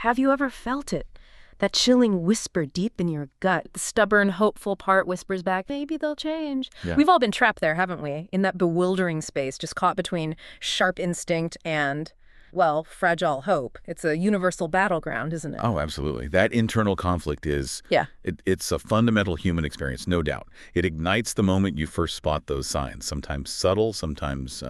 Have you ever felt it? That chilling whisper deep in your gut. The stubborn, hopeful part whispers back, maybe they'll change. Yeah. We've all been trapped there, haven't we? In that bewildering space, just caught between sharp instinct and, well, fragile hope. It's a universal battleground, isn't it? Oh, absolutely. That internal conflict is, Yeah. it's a fundamental human experience, no doubt. It ignites the moment you first spot those signs, sometimes subtle, sometimes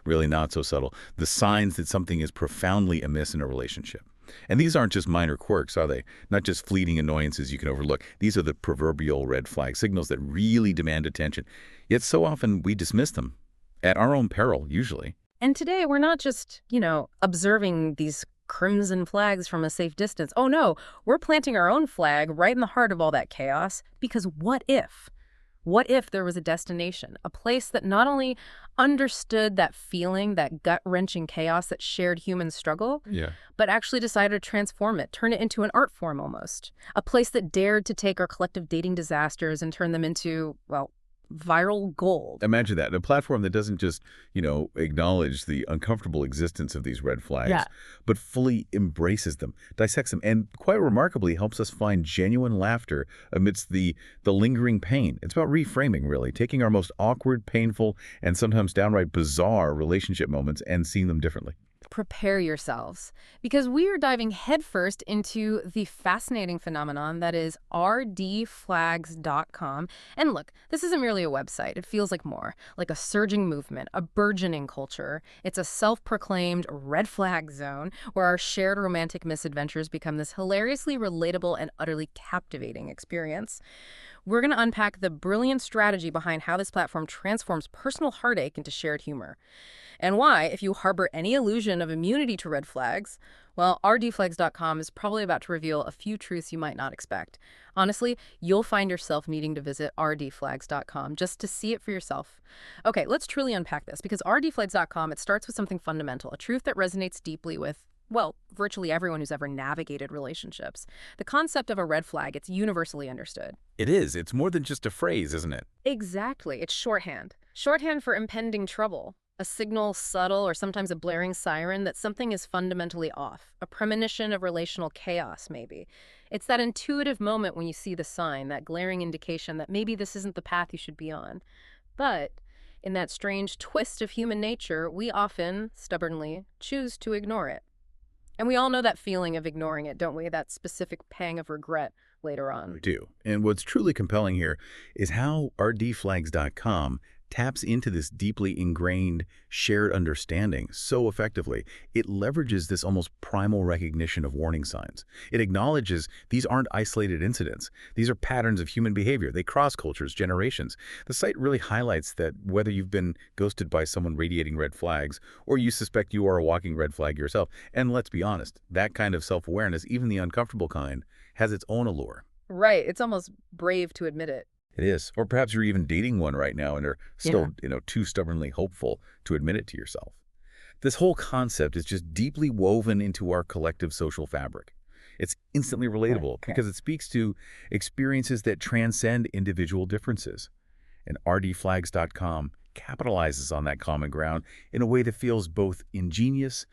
really not so subtle. The signs that something is profoundly amiss in a relationship. And these aren't just minor quirks, are they? Not just fleeting annoyances you can overlook. These are the proverbial red flag signals that really demand attention. Yet so often we dismiss them, at our own peril, usually. And today we're not just, observing these crimson flags from a safe distance. Oh no, we're planting our own flag right in the heart of all that chaos. Because what if? What if there was a destination, a place that not only understood that feeling, that gut-wrenching chaos that shared human struggle, but actually decided to transform it, turn it into an art form almost. A place that dared to take our collective dating disasters and turn them into, well, viral gold. Imagine that. A platform that doesn't just, acknowledge the uncomfortable existence of these red flags, but fully embraces them, dissects them, and quite remarkably helps us find genuine laughter amidst the lingering pain. It's about reframing, really, taking our most awkward, painful, and sometimes downright bizarre relationship moments and seeing them differently. Prepare yourselves, because we are diving headfirst into the fascinating phenomenon that is RDFlags.com. And look, this isn't merely a website. It feels like more, like a surging movement, a burgeoning culture. It's a self-proclaimed red flag zone where our shared romantic misadventures become this hilariously relatable and utterly captivating experience. We're going to unpack the brilliant strategy behind how this platform transforms personal heartache into shared humor. And why, if you harbor any illusion of immunity to red flags, well, RDFlags.com is probably about to reveal a few truths you might not expect. Honestly, you'll find yourself needing to visit RDFlags.com just to see it for yourself. Okay, let's truly unpack this, because RDFlags.com, it starts with something fundamental, a truth that resonates deeply with, well, virtually everyone who's ever navigated relationships. The concept of a red flag, it's universally understood. It is. It's more than just a phrase, isn't it? Exactly. It's shorthand. Shorthand for impending trouble. A signal, subtle, or sometimes a blaring siren that something is fundamentally off. A premonition of relational chaos, maybe. It's that intuitive moment when you see the sign, that glaring indication that maybe this isn't the path you should be on. But in that strange twist of human nature, we often, stubbornly, choose to ignore it. And we all know that feeling of ignoring it, don't we? That specific pang of regret later on. We do. And what's truly compelling here is how RDFlags.com taps into this deeply ingrained shared understanding so effectively. It leverages this almost primal recognition of warning signs. It acknowledges these aren't isolated incidents. These are patterns of human behavior. They cross cultures, generations. The site really highlights that whether you've been ghosted by someone radiating red flags or you suspect you are a walking red flag yourself, and let's be honest, that kind of self-awareness, even the uncomfortable kind, has its own allure. Right. It's almost brave to admit it. It is. Or perhaps you're even dating one right now and are still, too stubbornly hopeful to admit it to yourself. This whole concept is just deeply woven into our collective social fabric. It's instantly relatable because it speaks to experiences that transcend individual differences. And RDFlags.com capitalizes on that common ground in a way that feels both ingenious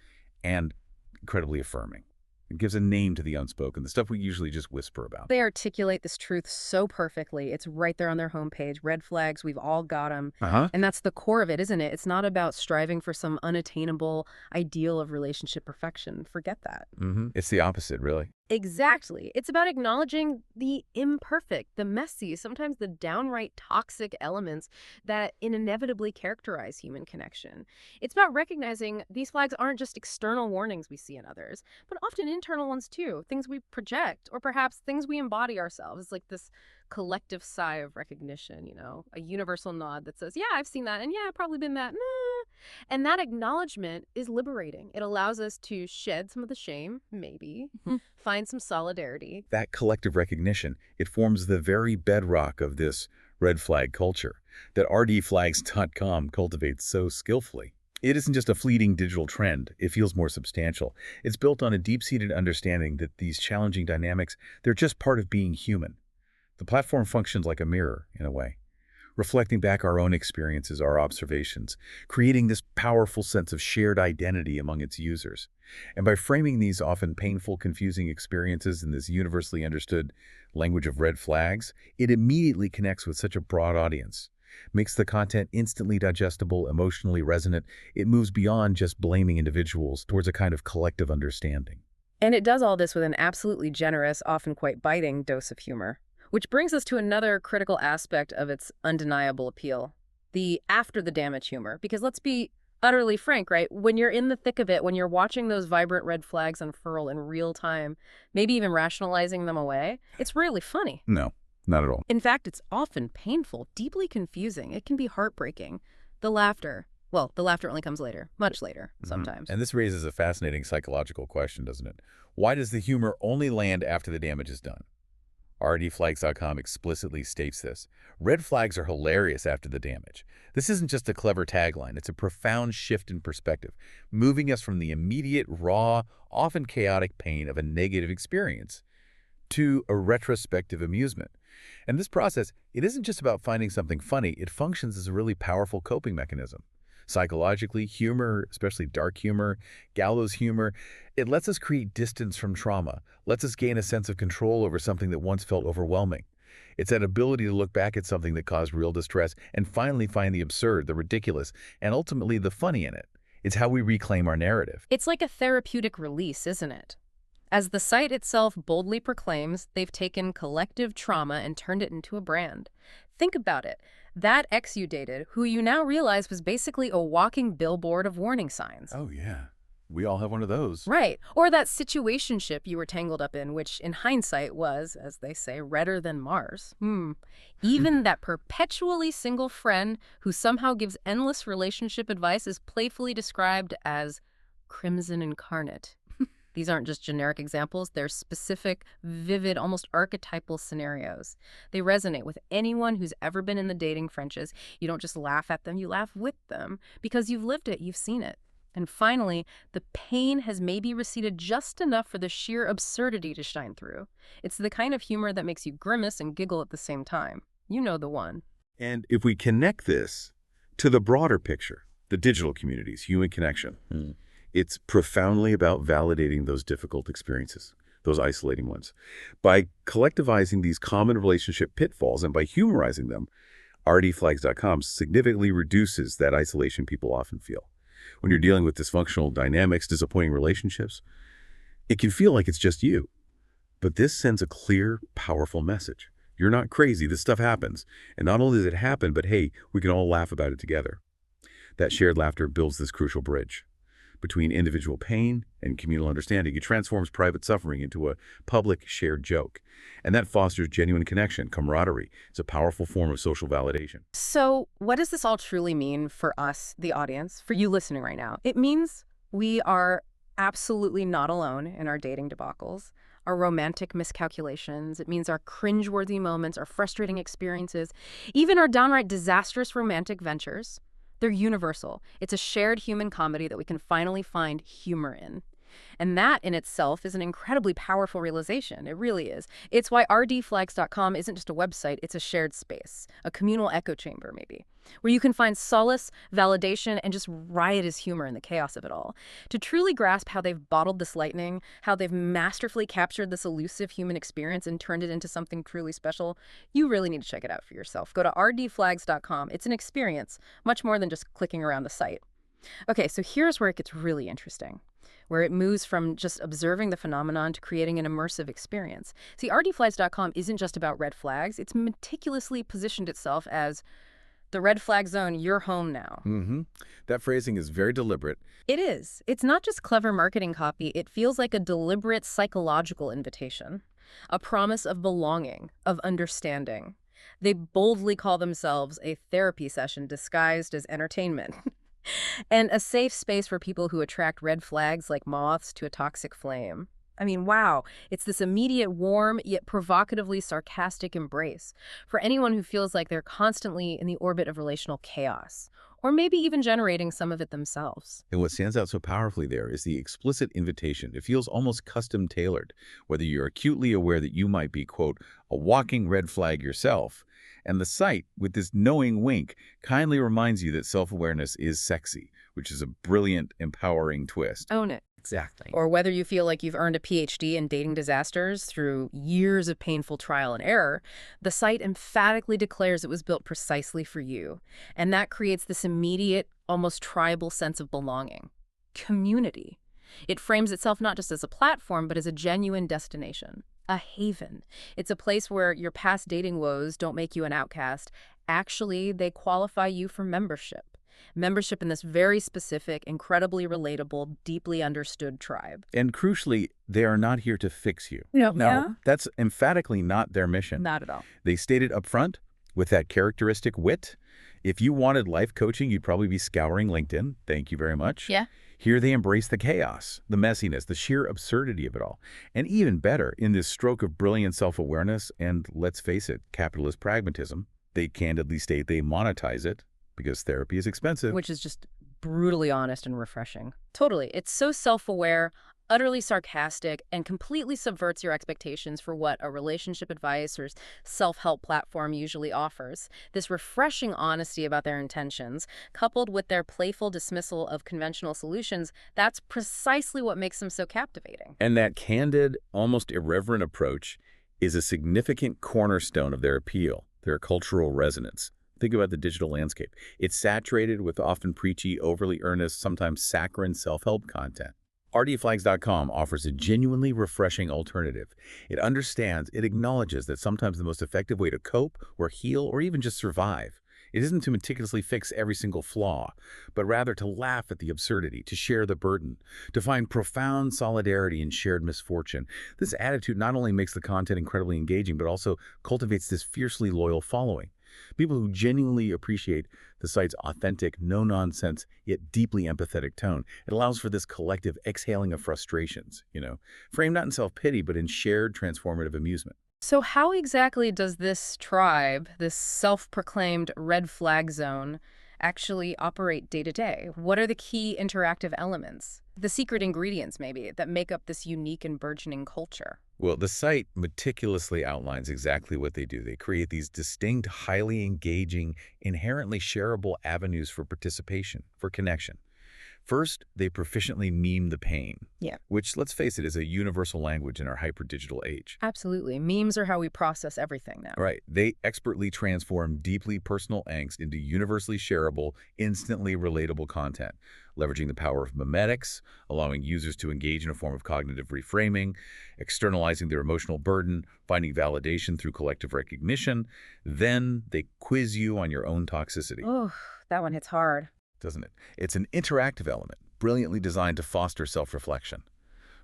and incredibly affirming. It gives a name to the unspoken, the stuff we usually just whisper about. They articulate this truth so perfectly. It's right there on their homepage. Red flags, we've all got them. And that's the core of it, isn't it? It's not about striving for some unattainable ideal of relationship perfection. Forget that. It's the opposite, really. Exactly. It's about acknowledging the imperfect, the messy, sometimes the downright toxic elements that inevitably characterize human connection. It's about recognizing these flags aren't just external warnings we see in others, but often internal ones too, things we project or perhaps things we embody ourselves. It's like this collective sigh of recognition, a universal nod that says, yeah, I've seen that, and yeah, I've probably been that. Nah. And that acknowledgement is liberating. It allows us to shed some of the shame, maybe, find some solidarity. That collective recognition, it forms the very bedrock of this red flag culture that RDFlags.com cultivates so skillfully. It isn't just a fleeting digital trend. It feels more substantial. It's built on a deep-seated understanding that these challenging dynamics, they're just part of being human. The platform functions like a mirror, in a way, reflecting back our own experiences, our observations, creating this powerful sense of shared identity among its users. And by framing these often painful, confusing experiences in this universally understood language of red flags, it immediately connects with such a broad audience, makes the content instantly digestible, emotionally resonant. It moves beyond just blaming individuals towards a kind of collective understanding. And it does all this with an absolutely generous, often quite biting dose of humor. Which brings us to another critical aspect of its undeniable appeal, the after-the-damage humor. Because let's be utterly frank, right? When you're in the thick of it, when you're watching those vibrant red flags unfurl in real time, maybe even rationalizing them away, it's really funny. No, not at all. In fact, it's often painful, deeply confusing. It can be heartbreaking. The laughter only comes later, much later, sometimes. And this raises a fascinating psychological question, doesn't it? Why does the humor only land after the damage is done? RDFlags.com explicitly states this. Red flags are hilarious after the damage. This isn't just a clever tagline. It's a profound shift in perspective, moving us from the immediate, raw, often chaotic pain of a negative experience to a retrospective amusement. And this process, it isn't just about finding something funny. It functions as a really powerful coping mechanism. Psychologically, humor, especially dark humor, gallows humor, it lets us create distance from trauma, lets us gain a sense of control over something that once felt overwhelming. It's that ability to look back at something that caused real distress and finally find the absurd, the ridiculous, and ultimately the funny in it. It's how we reclaim our narrative. It's like a therapeutic release, isn't it? As the site itself boldly proclaims, they've taken collective trauma and turned it into a brand. Think about it. That ex you dated, who you now realize was basically a walking billboard of warning signs. Oh, yeah. We all have one of those. Right. Or that situationship you were tangled up in, which in hindsight was, as they say, redder than Mars. Even that perpetually single friend who somehow gives endless relationship advice is playfully described as crimson incarnate. These aren't just generic examples, they're specific, vivid, almost archetypal scenarios. They resonate with anyone who's ever been in the dating trenches. You don't just laugh at them, you laugh with them because you've lived it, you've seen it. And finally, the pain has maybe receded just enough for the sheer absurdity to shine through. It's the kind of humor that makes you grimace and giggle at the same time. You know the one. And if we connect this to the broader picture, the digital communities, human connection, it's profoundly about validating those difficult experiences, those isolating ones. By collectivizing these common relationship pitfalls and by humorizing them, RDFlags.com significantly reduces that isolation people often feel. When you're dealing with dysfunctional dynamics, disappointing relationships, it can feel like it's just you. But this sends a clear, powerful message. You're not crazy. This stuff happens. And not only does it happen, but hey, we can all laugh about it together. That shared laughter builds this crucial bridge between individual pain and communal understanding. It transforms private suffering into a public shared joke. And that fosters genuine connection, camaraderie. It's a powerful form of social validation. So what does this all truly mean for us, the audience, for you listening right now? It means we are absolutely not alone in our dating debacles, our romantic miscalculations. It means our cringeworthy moments, our frustrating experiences, even our downright disastrous romantic ventures. They're universal. It's a shared human comedy that we can finally find humor in. And that in itself is an incredibly powerful realization. It really is. It's why RDFlags.com isn't just a website, it's a shared space, a communal echo chamber maybe, where you can find solace, validation, and just riotous humor in the chaos of it all. To truly grasp how they've bottled this lightning, how they've masterfully captured this elusive human experience and turned it into something truly special, you really need to check it out for yourself. Go to RDFlags.com. It's an experience, much more than just clicking around the site. Okay, so here's where it gets really interesting, where it moves from just observing the phenomenon to creating an immersive experience. See, RDFlags.com isn't just about red flags. It's meticulously positioned itself as the red flag zone, you're home now. That phrasing is very deliberate. It is. It's not just clever marketing copy. It feels like a deliberate psychological invitation, a promise of belonging, of understanding. They boldly call themselves a therapy session disguised as entertainment. And a safe space for people who attract red flags like moths to a toxic flame. I mean, wow. It's this immediate, warm, yet provocatively sarcastic embrace for anyone who feels like they're constantly in the orbit of relational chaos, or maybe even generating some of it themselves. And what stands out so powerfully there is the explicit invitation. It feels almost custom tailored, whether you're acutely aware that you might be, quote, a walking red flag yourself. And the site, with this knowing wink, kindly reminds you that self-awareness is sexy, which is a brilliant, empowering twist. Own it. Exactly. Or whether you feel like you've earned a PhD in dating disasters through years of painful trial and error, the site emphatically declares it was built precisely for you. And that creates this immediate, almost tribal sense of belonging. Community. It frames itself not just as a platform, but as a genuine destination. A haven. It's a place where your past dating woes don't make you an outcast. Actually, they qualify you for membership. Membership in this very specific, incredibly relatable, deeply understood tribe. And crucially, they are not here to fix you. No, No, that's emphatically not their mission. Not at all. They stated up front, with that characteristic wit, if you wanted life coaching, you'd probably be scouring LinkedIn. Thank you very much. Yeah. Here they embrace the chaos, the messiness, the sheer absurdity of it all. And even better, in this stroke of brilliant self-awareness and, let's face it, capitalist pragmatism, they candidly state they monetize it because therapy is expensive. Which is just brutally honest and refreshing. Totally. It's so self-aware, utterly sarcastic, and completely subverts your expectations for what a relationship advice or self-help platform usually offers. This refreshing honesty about their intentions, coupled with their playful dismissal of conventional solutions, that's precisely what makes them so captivating. And that candid, almost irreverent approach is a significant cornerstone of their appeal, their cultural resonance. Think about the digital landscape. It's saturated with often preachy, overly earnest, sometimes saccharine self-help content. RDFlags.com offers a genuinely refreshing alternative. It understands, it acknowledges that sometimes the most effective way to cope or heal or even just survive, it isn't to meticulously fix every single flaw, but rather to laugh at the absurdity, to share the burden, to find profound solidarity in shared misfortune. This attitude not only makes the content incredibly engaging, but also cultivates this fiercely loyal following. People who genuinely appreciate the site's authentic, no-nonsense, yet deeply empathetic tone. It allows for this collective exhaling of frustrations, framed not in self-pity, but in shared transformative amusement. So how exactly does this tribe, this self-proclaimed red flag zone, actually operate day to day? What are the key interactive elements, the secret ingredients maybe, that make up this unique and burgeoning culture? Well, the site meticulously outlines exactly what they do. They create these distinct, highly engaging, inherently shareable avenues for participation, for connection. First, they proficiently meme the pain, which, let's face it, is a universal language in our hyper-digital age. Absolutely. Memes are how we process everything now. Right. They expertly transform deeply personal angst into universally shareable, instantly relatable content, leveraging the power of memetics, allowing users to engage in a form of cognitive reframing, externalizing their emotional burden, finding validation through collective recognition. Then they quiz you on your own toxicity. Oh, that one hits hard. Doesn't it? It's an interactive element, brilliantly designed to foster self-reflection,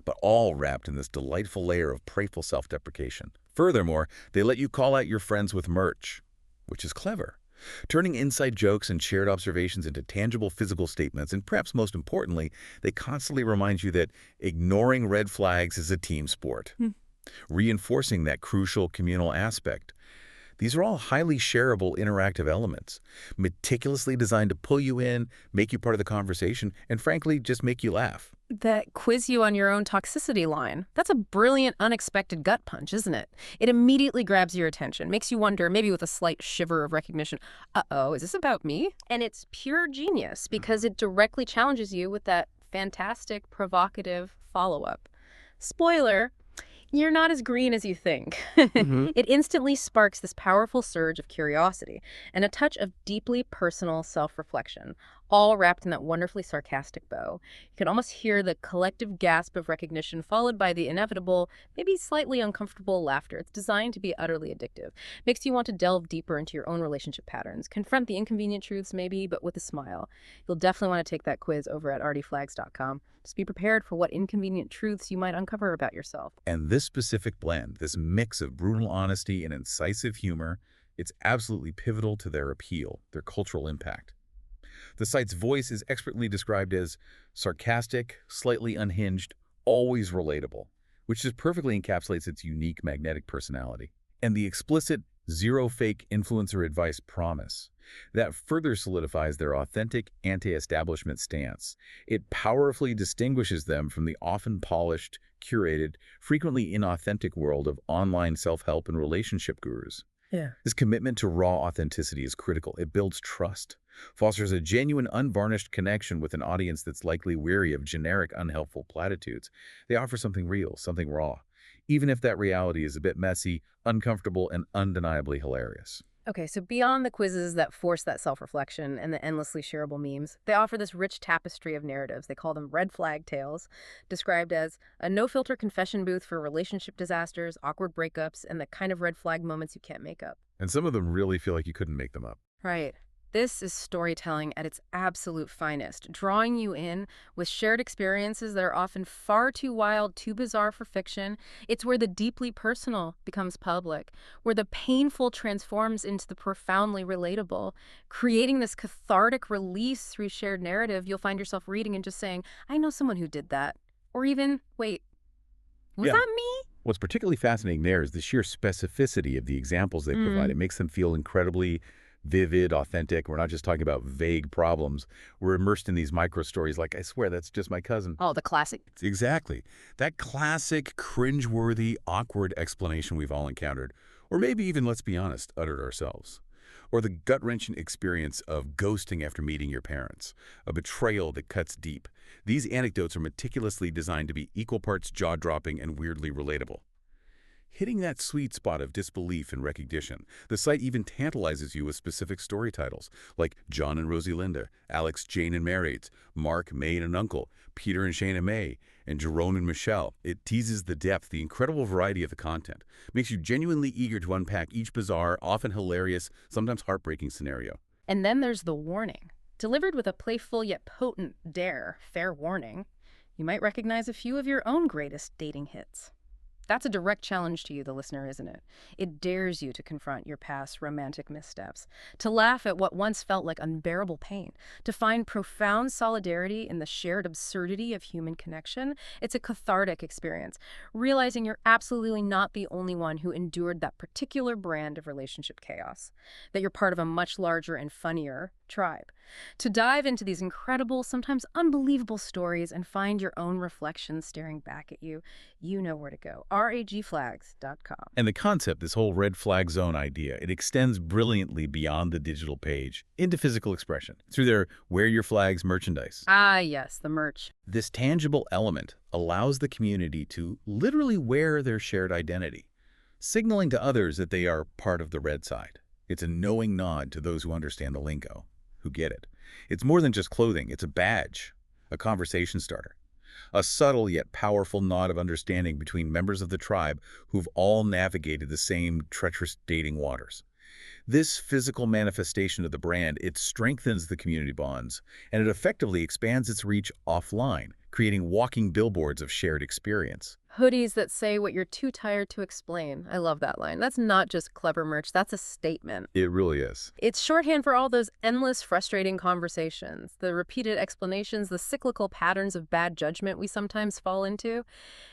but all wrapped in this delightful layer of playful self-deprecation. Furthermore, they let you call out your friends with merch, which is clever, turning inside jokes and shared observations into tangible physical statements, and perhaps most importantly, they constantly remind you that ignoring red flags is a team sport, reinforcing that crucial communal aspect. These are all highly shareable interactive elements, meticulously designed to pull you in, make you part of the conversation, and frankly, just make you laugh. That quiz you on your own toxicity line. That's a brilliant, unexpected gut punch, isn't it? It immediately grabs your attention, makes you wonder, maybe with a slight shiver of recognition, uh-oh, is this about me? And it's pure genius because it directly challenges you with that fantastic, provocative follow-up. Spoiler, you're not as green as you think. It instantly sparks this powerful surge of curiosity and a touch of deeply personal self-reflection, all wrapped in that wonderfully sarcastic bow. You can almost hear the collective gasp of recognition followed by the inevitable, maybe slightly uncomfortable laughter. It's designed to be utterly addictive. Makes you want to delve deeper into your own relationship patterns, confront the inconvenient truths maybe, but with a smile. You'll definitely want to take that quiz over at RDFlags.com. Just be prepared for what inconvenient truths you might uncover about yourself. And this specific blend, this mix of brutal honesty and incisive humor, it's absolutely pivotal to their appeal, their cultural impact. The site's voice is expertly described as sarcastic, slightly unhinged, always relatable, which just perfectly encapsulates its unique magnetic personality. And the explicit zero fake influencer advice promise that further solidifies their authentic anti-establishment stance. It powerfully distinguishes them from the often polished, curated, frequently inauthentic world of online self-help and relationship gurus. Yeah. This commitment to raw authenticity is critical. It builds trust, fosters a genuine, unvarnished connection with an audience that's likely weary of generic, unhelpful platitudes. They offer something real, something raw, even if that reality is a bit messy, uncomfortable, and undeniably hilarious. Okay, so beyond the quizzes that force that self-reflection and the endlessly shareable memes, they offer this rich tapestry of narratives. They call them red flag tales, described as a no-filter confession booth for relationship disasters, awkward breakups, and the kind of red flag moments you can't make up. And some of them really feel like you couldn't make them up. Right. This is storytelling at its absolute finest, drawing you in with shared experiences that are often far too wild, too bizarre for fiction. It's where the deeply personal becomes public, where the painful transforms into the profoundly relatable, creating this cathartic release through shared narrative. You'll find yourself reading and just saying, I know someone who did that. Or even, wait, was that me? What's particularly fascinating there is the sheer specificity of the examples they provide. It makes them feel incredibly vivid, authentic. We're not just talking about vague problems. We're immersed in these micro stories like, I swear, that's just my cousin. Oh, the classic. Exactly. That classic, cringeworthy, awkward explanation we've all encountered. Or maybe even, let's be honest, uttered ourselves. Or the gut-wrenching experience of ghosting after meeting your parents. A betrayal that cuts deep. These anecdotes are meticulously designed to be equal parts jaw-dropping and weirdly relatable. Hitting that sweet spot of disbelief and recognition, the site even tantalizes you with specific story titles, like John and Rosie Linda, Alex, Jane and Marrieds, Mark, May and an Uncle, Peter and Shana May, and Jerome and Michelle. It teases the depth, the incredible variety of the content, makes you genuinely eager to unpack each bizarre, often hilarious, sometimes heartbreaking scenario. And then there's the warning. Delivered with a playful yet potent dare, fair warning, you might recognize a few of your own greatest dating hits. That's a direct challenge to you, the listener, isn't it? It dares you to confront your past romantic missteps, to laugh at what once felt like unbearable pain, to find profound solidarity in the shared absurdity of human connection. It's a cathartic experience, realizing you're absolutely not the only one who endured that particular brand of relationship chaos, that you're part of a much larger and funnier tribe. To dive into these incredible, sometimes unbelievable stories and find your own reflections staring back at you, you know where to go. RDFlags.com. And the concept, this whole red flag zone idea, it extends brilliantly beyond the digital page into physical expression through their Wear Your Flags merchandise. Ah, yes, the merch. This tangible element allows the community to literally wear their shared identity, signaling to others that they are part of the red side. It's a knowing nod to those who understand the lingo, who get it. It's more than just clothing. It's a badge, a conversation starter, a subtle yet powerful nod of understanding between members of the tribe who've all navigated the same treacherous dating waters. This physical manifestation of the brand, it strengthens the community bonds, and it effectively expands its reach offline, creating walking billboards of shared experience. Hoodies that say what you're too tired to explain. I love that line. That's not just clever merch, that's a statement. It really is. It's shorthand for all those endless, frustrating conversations, the repeated explanations, the cyclical patterns of bad judgment we sometimes fall into.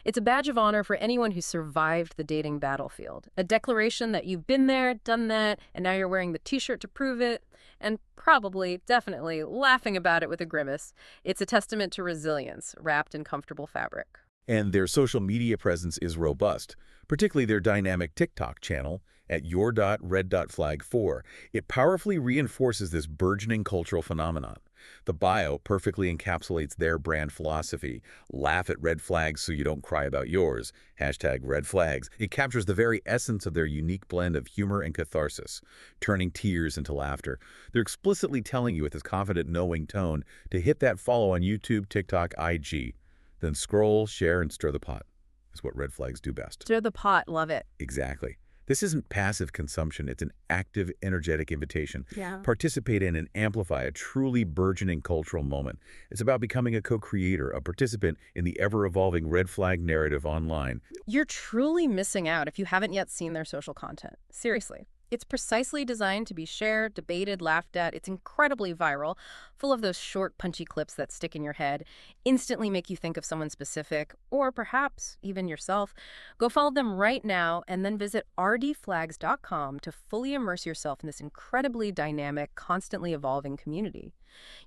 It's a badge of honor for anyone who survived the dating battlefield. A declaration that you've been there, done that, and now you're wearing the t-shirt to prove it, and probably, definitely, laughing about it with a grimace. It's a testament to resilience, wrapped in comfortable fabric. And their social media presence is robust, particularly their dynamic TikTok channel at your.red.flag4. It powerfully reinforces this burgeoning cultural phenomenon. The bio perfectly encapsulates their brand philosophy. Laugh at red flags so you don't cry about yours. #RedFlags. It captures the very essence of their unique blend of humor and catharsis, turning tears into laughter. They're explicitly telling you with this confident, knowing tone to hit that follow on YouTube, TikTok, IG. Then scroll, share, and stir the pot. Is what red flags do best. Stir the pot, love it. Exactly. This isn't passive consumption. It's an active, energetic invitation. Yeah. Participate in and amplify a truly burgeoning cultural moment. It's about becoming a co-creator, a participant in the ever-evolving red flag narrative online. You're truly missing out if you haven't yet seen their social content. Seriously. It's precisely designed to be shared, debated, laughed at. It's incredibly viral, full of those short, punchy clips that stick in your head, instantly make you think of someone specific, or perhaps even yourself. Go follow them right now and then visit rdflags.com to fully immerse yourself in this incredibly dynamic, constantly evolving community.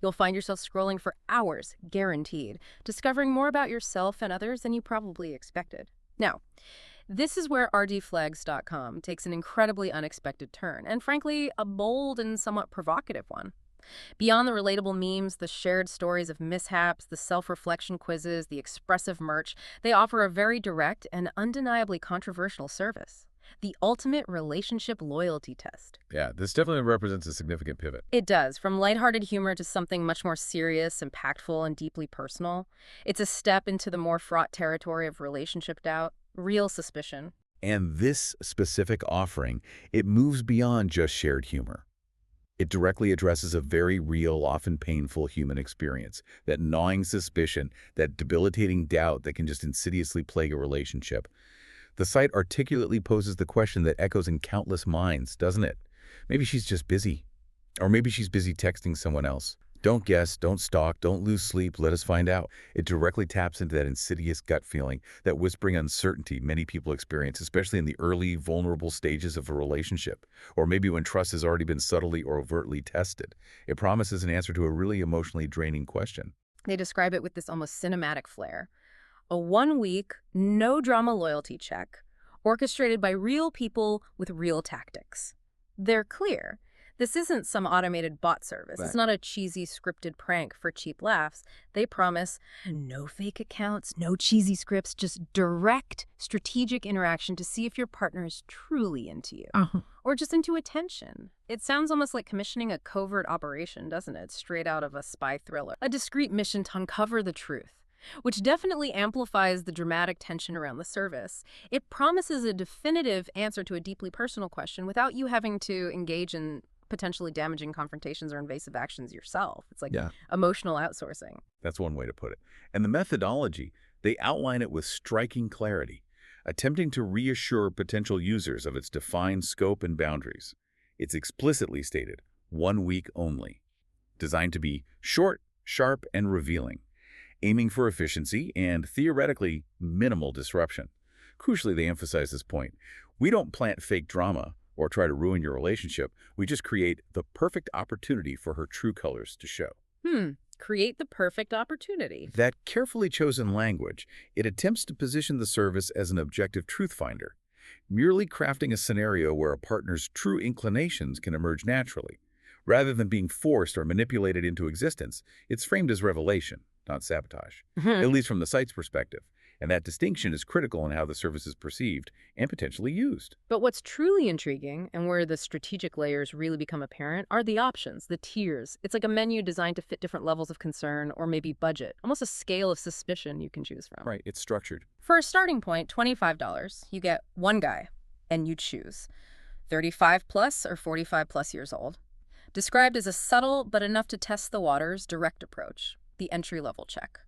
You'll find yourself scrolling for hours, guaranteed, discovering more about yourself and others than you probably expected. Now, this is where rdflags.com takes an incredibly unexpected turn, and frankly, a bold and somewhat provocative one. Beyond the relatable memes, the shared stories of mishaps, the self-reflection quizzes, the expressive merch, they offer a very direct and undeniably controversial service. The ultimate relationship loyalty test. Yeah, this definitely represents a significant pivot. It does, from lighthearted humor to something much more serious, impactful, and deeply personal. It's a step into the more fraught territory of relationship doubt, real suspicion. And this specific offering, it moves beyond just shared humor. It directly addresses a very real, often painful human experience, that gnawing suspicion, that debilitating doubt that can just insidiously plague a relationship. The site articulately poses the question that echoes in countless minds, doesn't it? Maybe she's just busy. Or maybe she's busy texting someone else. Don't guess, don't stalk, don't lose sleep, let us find out. It directly taps into that insidious gut feeling, that whispering uncertainty many people experience, especially in the early, vulnerable stages of a relationship, or maybe when trust has already been subtly or overtly tested. It promises an answer to a really emotionally draining question. They describe it with this almost cinematic flair. A one-week, no-drama loyalty check, orchestrated by real people with real tactics. They're clear. This isn't some automated bot service. Right. It's not a cheesy scripted prank for cheap laughs. They promise no fake accounts, no cheesy scripts, just direct, strategic interaction to see if your partner is truly into you. Or just into attention. It sounds almost like commissioning a covert operation, doesn't it? Straight out of a spy thriller. A discreet mission to uncover the truth, which definitely amplifies the dramatic tension around the service. It promises a definitive answer to a deeply personal question without you having to engage in potentially damaging confrontations or invasive actions yourself. It's like emotional outsourcing. That's one way to put it. And the methodology, they outline it with striking clarity, attempting to reassure potential users of its defined scope and boundaries. It's explicitly stated, 1 week only. Designed to be short, sharp, and revealing, aiming for efficiency and, theoretically, minimal disruption. Crucially, they emphasize this point. We don't plant fake drama or try to ruin your relationship. We just create the perfect opportunity for her true colors to show. Create the perfect opportunity. That carefully chosen language, it attempts to position the service as an objective truth finder, merely crafting a scenario where a partner's true inclinations can emerge naturally. Rather than being forced or manipulated into existence, it's framed as revelation, not sabotage, at least from the site's perspective. And that distinction is critical in how the service is perceived and potentially used. But what's truly intriguing, and where the strategic layers really become apparent, are the options, the tiers. It's like a menu designed to fit different levels of concern or maybe budget, almost a scale of suspicion you can choose from. Right, it's structured. For a starting point, $25, you get one guy, and you choose 35 plus or 45 plus years old. Described as a subtle but enough to test the waters direct approach, the entry-level check.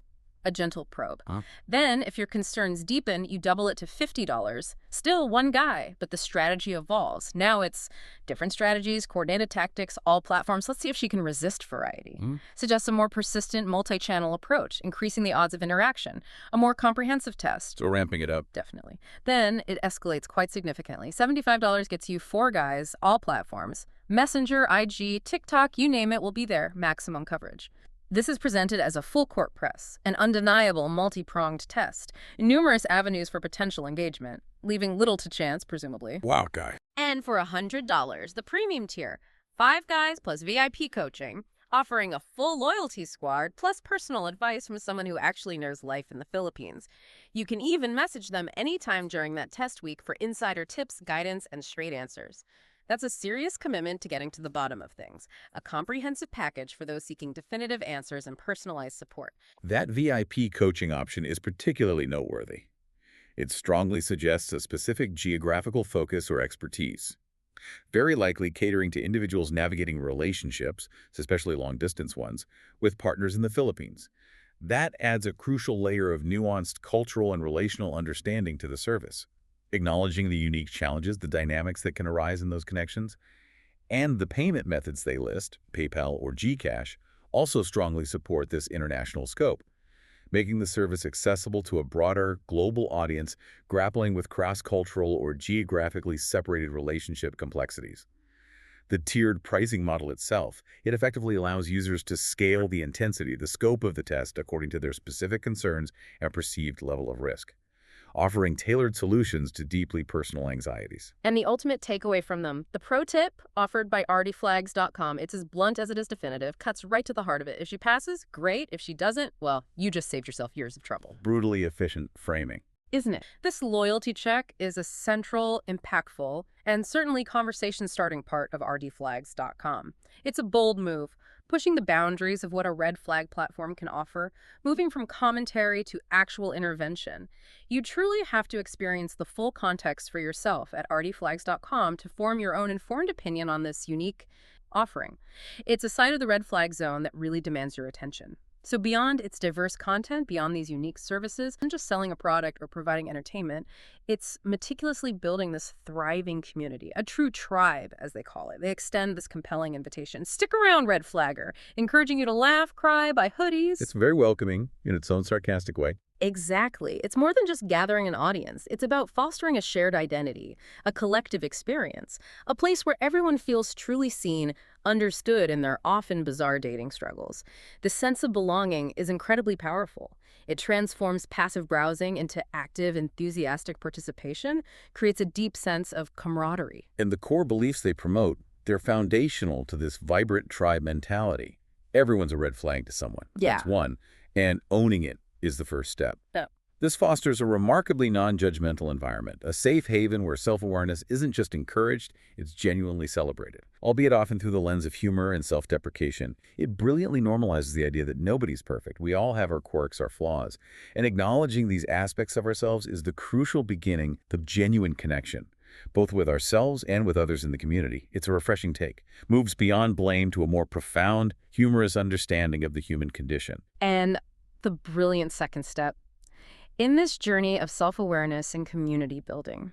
A gentle probe. Then, if your concerns deepen, you double it to $50. Still one guy, but the strategy evolves. Now it's different strategies, coordinated tactics, all platforms. Let's see if she can resist variety. Suggests a more persistent multi-channel approach, increasing the odds of interaction. A more comprehensive test. So ramping it up. Definitely. Then it escalates quite significantly. $75 gets you 4 guys, all platforms. Messenger, IG, TikTok, you name it, will be there. Maximum coverage. This is presented as a full-court press, an undeniable multi-pronged test, numerous avenues for potential engagement, leaving little to chance, presumably. Wow, guy. And for $100, the premium tier, 5 guys plus VIP coaching, offering a full loyalty squad plus personal advice from someone who actually knows life in the Philippines. You can even message them anytime during that test week for insider tips, guidance, and straight answers. That's a serious commitment to getting to the bottom of things, a comprehensive package for those seeking definitive answers and personalized support. That VIP coaching option is particularly noteworthy. It strongly suggests a specific geographical focus or expertise, very likely catering to individuals navigating relationships, especially long-distance ones, with partners in the Philippines. That adds a crucial layer of nuanced cultural and relational understanding to the service. acknowledging the unique challenges, the dynamics that can arise in those connections, and the payment methods they list, PayPal or Gcash, also strongly support this international scope, making the service accessible to a broader, global audience grappling with cross-cultural or geographically separated relationship complexities. The tiered pricing model itself, it effectively allows users to scale the intensity, the scope of the test according to their specific concerns and perceived level of risk, offering tailored solutions to deeply personal anxieties. And the ultimate takeaway from them, the pro tip offered by RDFlags.com, it's as blunt as it is definitive, cuts right to the heart of it. If she passes, great. If she doesn't, well, you just saved yourself years of trouble. Brutally efficient framing. Isn't it? This loyalty check is a central, impactful, and certainly conversation-starting part of RDFlags.com. It's a bold move, pushing the boundaries of what a red flag platform can offer, moving from commentary to actual intervention. You truly have to experience the full context for yourself at RDFlags.com to form your own informed opinion on this unique offering. It's a side of the red flag zone that really demands your attention. So beyond its diverse content, beyond these unique services, and just selling a product or providing entertainment, it's meticulously building this thriving community, a true tribe, as they call it. They extend this compelling invitation. Stick around, red flagger, encouraging you to laugh, cry, buy hoodies. It's very welcoming in its own sarcastic way. Exactly. It's more than just gathering an audience. It's about fostering a shared identity, a collective experience, a place where everyone feels truly seen, understood in their often bizarre dating struggles. The sense of belonging is incredibly powerful. It transforms passive browsing into active, enthusiastic participation, creates a deep sense of camaraderie. And the core beliefs they promote, they're foundational to this vibrant tribe mentality. Everyone's a red flag to someone. Yeah. That's one. And owning it is the first step. Oh. This fosters a remarkably non-judgmental environment, a safe haven where self-awareness isn't just encouraged, it's genuinely celebrated. Albeit often through the lens of humor and self-deprecation, it brilliantly normalizes the idea that nobody's perfect. We all have our quirks, our flaws. And acknowledging these aspects of ourselves is the crucial beginning of genuine connection, both with ourselves and with others in the community. It's a refreshing take. Moves beyond blame to a more profound, humorous understanding of the human condition. And the brilliant second step in this journey of self-awareness and community building,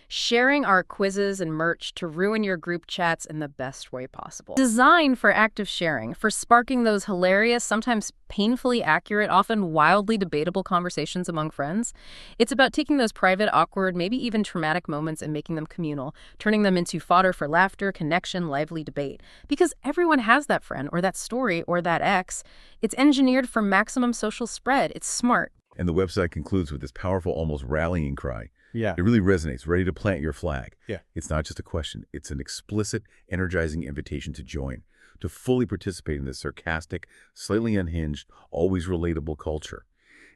sharing our quizzes and merch to ruin your group chats in the best way possible. Designed for active sharing, for sparking those hilarious, sometimes painfully accurate, often wildly debatable conversations among friends. It's about taking those private, awkward, maybe even traumatic moments and making them communal, turning them into fodder for laughter, connection, lively debate. Because everyone has that friend or that story or that ex. It's engineered for maximum social spread. It's smart. And the website concludes with this powerful, almost rallying cry. Yeah. It really resonates, ready to plant your flag. Yeah. It's not just a question. It's an explicit, energizing invitation to join, to fully participate in this sarcastic, slightly unhinged, always relatable culture.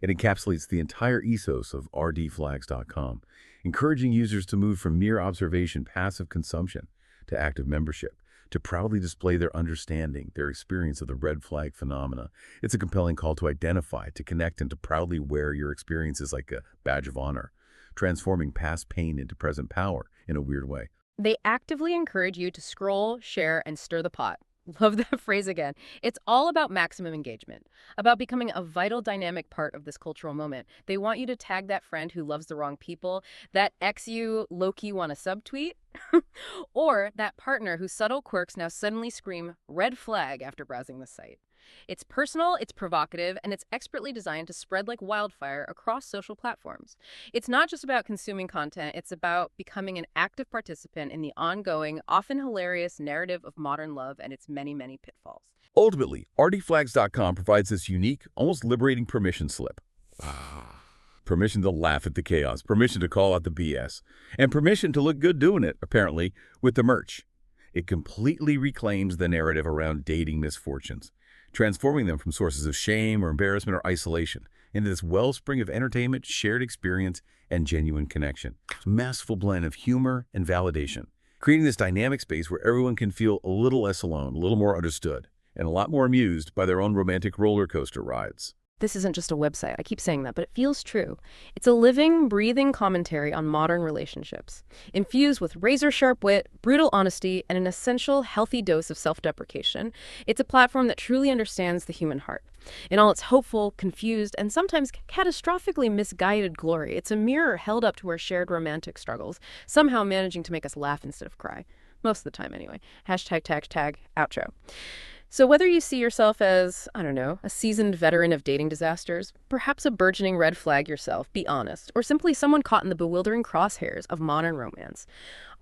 It encapsulates the entire ethos of RDFlags.com, encouraging users to move from mere observation, passive consumption, to active membership, to proudly display their understanding, their experience of the red flag phenomena. It's a compelling call to identify, to connect, and to proudly wear your experiences like a badge of honor, transforming past pain into present power in a weird way. They actively encourage you to scroll, share, and stir the pot. Love that phrase again. It's all about maximum engagement, about becoming a vital, dynamic part of this cultural moment. They want you to tag that friend who loves the wrong people, that ex you low-key want to subtweet, or that partner whose subtle quirks now suddenly scream red flag after browsing the site. It's personal, it's provocative, and it's expertly designed to spread like wildfire across social platforms. It's not just about consuming content, it's about becoming an active participant in the ongoing, often hilarious narrative of modern love and its many, many pitfalls. Ultimately, RDFlags.com provides this unique, almost liberating permission slip. Permission to laugh at the chaos, permission to call out the BS, and permission to look good doing it, apparently, with the merch. It completely reclaims the narrative around dating misfortunes, transforming them from sources of shame or embarrassment or isolation into this wellspring of entertainment, shared experience, and genuine connection. It's a masterful blend of humor and validation, creating this dynamic space where everyone can feel a little less alone, a little more understood, and a lot more amused by their own romantic roller coaster rides. this isn't just a website. I keep saying that, but it feels true. It's a living, breathing commentary on modern relationships, infused with razor-sharp wit, brutal honesty, and an essential, healthy dose of self-deprecation. It's a platform that truly understands the human heart. In all its hopeful, confused, and sometimes catastrophically misguided glory, it's a mirror held up to our shared romantic struggles, somehow managing to make us laugh instead of cry. Most of the time, anyway. Hashtag, tag, tag, outro. So whether you see yourself as, I don't know, a seasoned veteran of dating disasters, perhaps a burgeoning red flag yourself, be honest, or simply someone caught in the bewildering crosshairs of modern romance,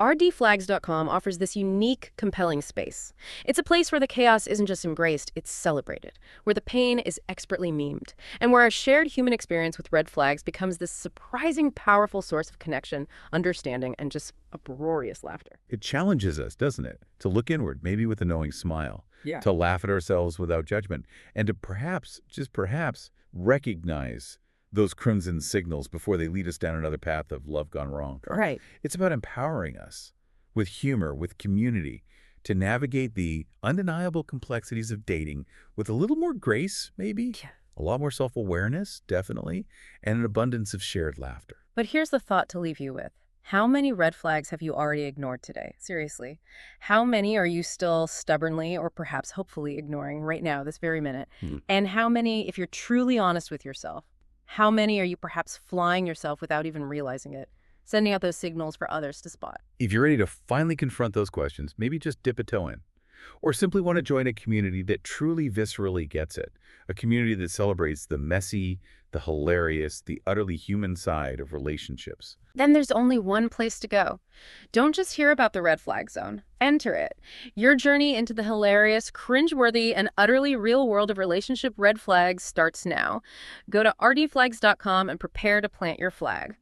RDFlags.com offers this unique, compelling space. It's a place where the chaos isn't just embraced, it's celebrated, where the pain is expertly memed, and where our shared human experience with red flags becomes this surprising, powerful source of connection, understanding, and just uproarious laughter. It challenges us, doesn't it, to look inward, maybe with a knowing smile, Yeah. to laugh at ourselves without judgment, and to perhaps, just perhaps, recognize those crimson signals before they lead us down another path of love gone wrong. Right. It's about empowering us with humor, with community, to navigate the undeniable complexities of dating with a little more grace, maybe, Yeah. a lot more self-awareness, definitely, and an abundance of shared laughter. But here's the thought to leave you with. How many red flags have you already ignored today? Seriously. How many are you still stubbornly or perhaps hopefully ignoring right now, this very minute? And how many, if you're truly honest with yourself, how many are you perhaps flying yourself without even realizing it, sending out those signals for others to spot? If you're ready to finally confront those questions, maybe just dip a toe in. Or simply want to join a community that truly viscerally gets it. A community that celebrates the messy, the hilarious, the utterly human side of relationships. Then there's only one place to go. Don't just hear about the red flag zone. Enter it. Your journey into the hilarious, cringeworthy, and utterly real world of relationship red flags starts now. Go to rdflags.com and prepare to plant your flag.